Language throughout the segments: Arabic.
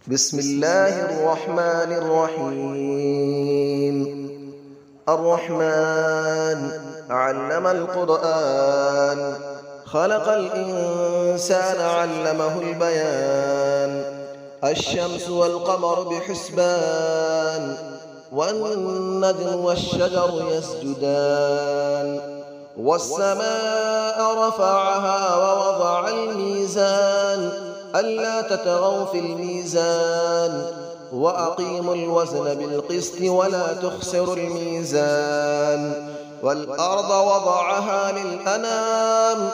بسم الله الرحمن الرحيم. الرحمن علم القرآن، خلق الإنسان علمه البيان. الشمس والقمر بحسبان، والنجم والشجر يسجدان. والسماء رفعها ووضع الميزان، ألا تطغوا في الميزان، وأقيموا الوزن بالقسط ولا تخسروا الميزان. والأرض وضعها للأنام،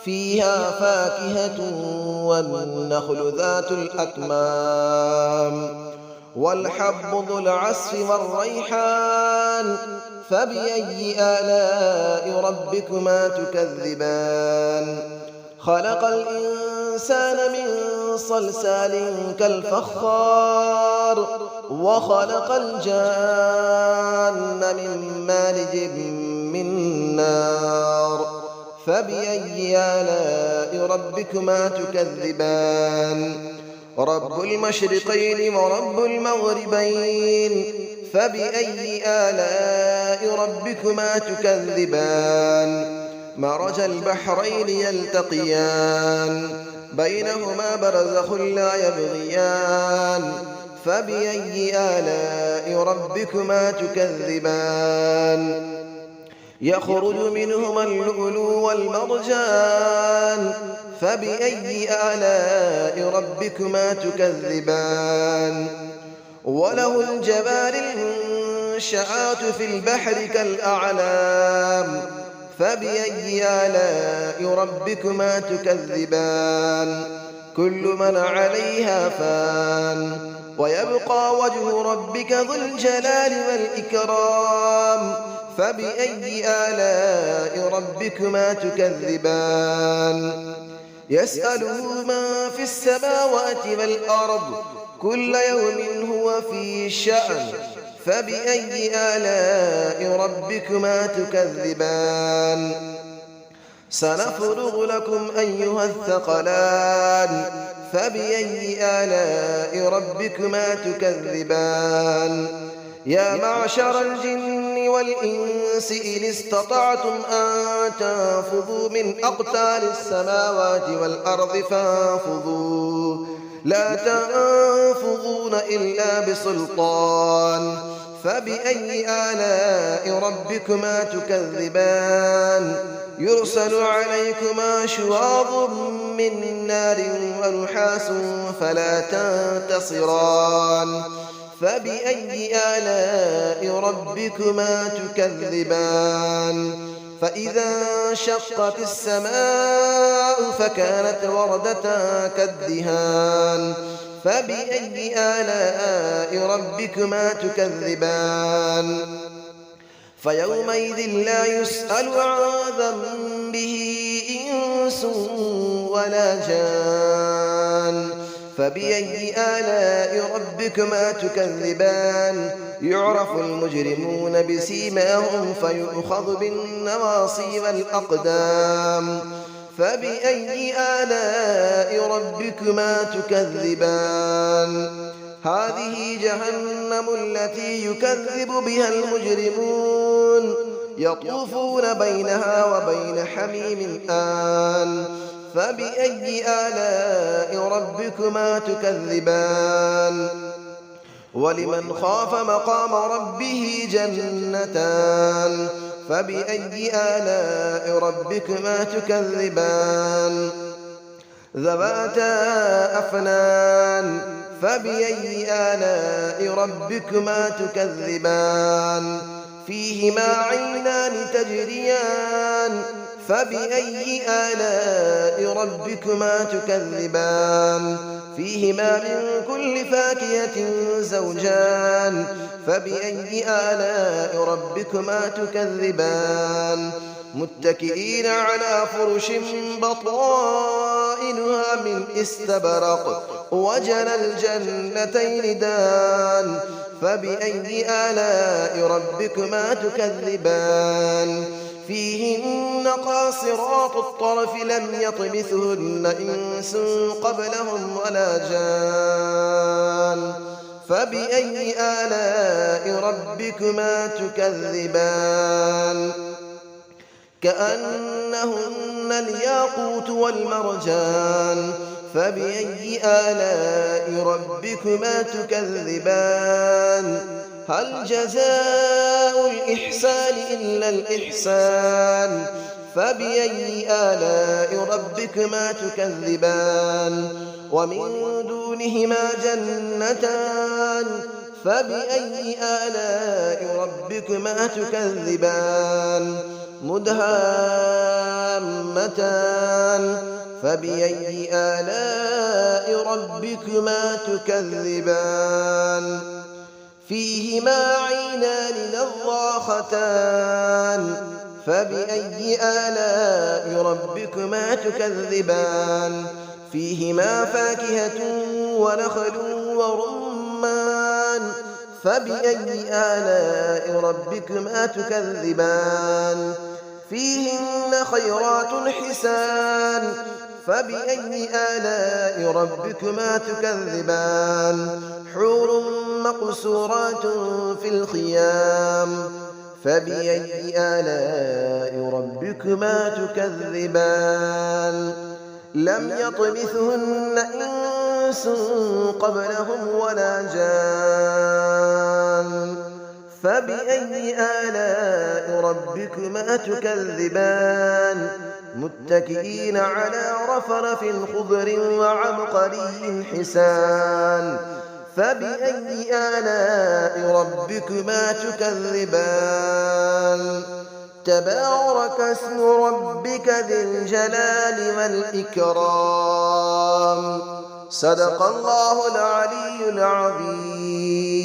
فيها فاكهة والنخل ذات الأكمام، والحب ذو العصف والريحان. فبأي آلاء ربكما تكذبان؟ خلق الإنسان من صلصال كالفخار، وخلق الجان من مارج من نار. فبأي آلاء ربكما تكذبان؟ رب المشرقين ورب المغربين. فبأي آلاء ربكما تكذبان؟ مرج البحرين يلتقيان، بينهما برزخ لا يبغيان. فبأي آلاء ربكما تكذبان؟ يخرج منهما اللؤلؤ والمرجان. فبأي آلاء ربكما تكذبان؟ وله الجبال المنشآت في البحر كالأعلام. فبأي آلاء ربكما تكذبان؟ كل من عليها فان، ويبقى وجه ربك ذو الجلال والإكرام. فبأي آلاء ربكما تكذبان؟ يسأله من في السماوات والأرض، كل يوم هو في شأن. فبأي آلاء ربكما تكذبان؟ سنفرغ لكم أيها الثقلان. فبأي آلاء ربكما تكذبان؟ يا معشر الجن والإنس إن استطعتم أن تنفذوا من أقطار السماوات والأرض فانفذوا، لا تنفذون إلا بسلطان. فبأي آلاء ربكما تكذبان؟ يرسل عليكما شواظ من نار ونحاس فلا تنتصران. فبأي آلاء ربكما تكذبان؟ فإذا انشقت السماء فكانت وردة كالدهان. فبأي آلاء ربكما تكذبان؟ فيومئذ لا يسأل عن ذنبه إنس ولا جان. فبأي آلاء ربكما تكذبان؟ يعرف المجرمون بسيماهم فيؤخذ بالنواصي والأقدام. فبأي آلاء ربكما تكذبان؟ هذه جهنم التي يكذب بها المجرمون، يطوفون بينها وبين حميم آن. فبأي آلاء ربكما تكذبان؟ ولمن خاف مقام ربه جنتان. فبأي آلاء ربكما تكذبان؟ ذواتا أفنان. فبأي آلاء ربكما تكذبان؟ فيهما عينان تجريان. فبأي آلاء ربكما تكذبان؟ فيهما من كل فاكهة زوجان. فبأي آلاء ربكما تكذبان؟ متكئين على فرش بطائنها من استبرق، وجنى الجنتين دان. فبأي آلاء ربكما تكذبان؟ فيهن قاصرات الطرف لم يطمثهن إنس قبلهم ولا جان. فبأي آلاء ربكما تكذبان كأنهن الياقوت والمرجان فبأي آلاء ربكما تكذبان هل جزاء الإحسان إلا الإحسان فبأي آلاء ربكما تكذبان ومن دونهما جنتان فبأي آلاء ربكما تكذبان مدهامتان فبأي آلاء ربكما تكذبان فيهما عينان نضاختان فبأي آلاء ربكما تكذبان فيهما فاكهة ونخل ورمان فبأي آلاء ربكما تكذبان فيهن خيرات حسان فبأي آلاء ربكما تكذبان حور مقصورات في الخيام فبأي آلاء ربكما تكذبان لم يطمثهن إنس قبلهم ولا جان فبأي آلاء ربكما تكذبان متكئين على رفرف خضر وعبقري حسان فبأي آلاء ربكما تكذبان تبارك اسم ربك ذي الجلال والإكرام صدق الله العلي العظيم.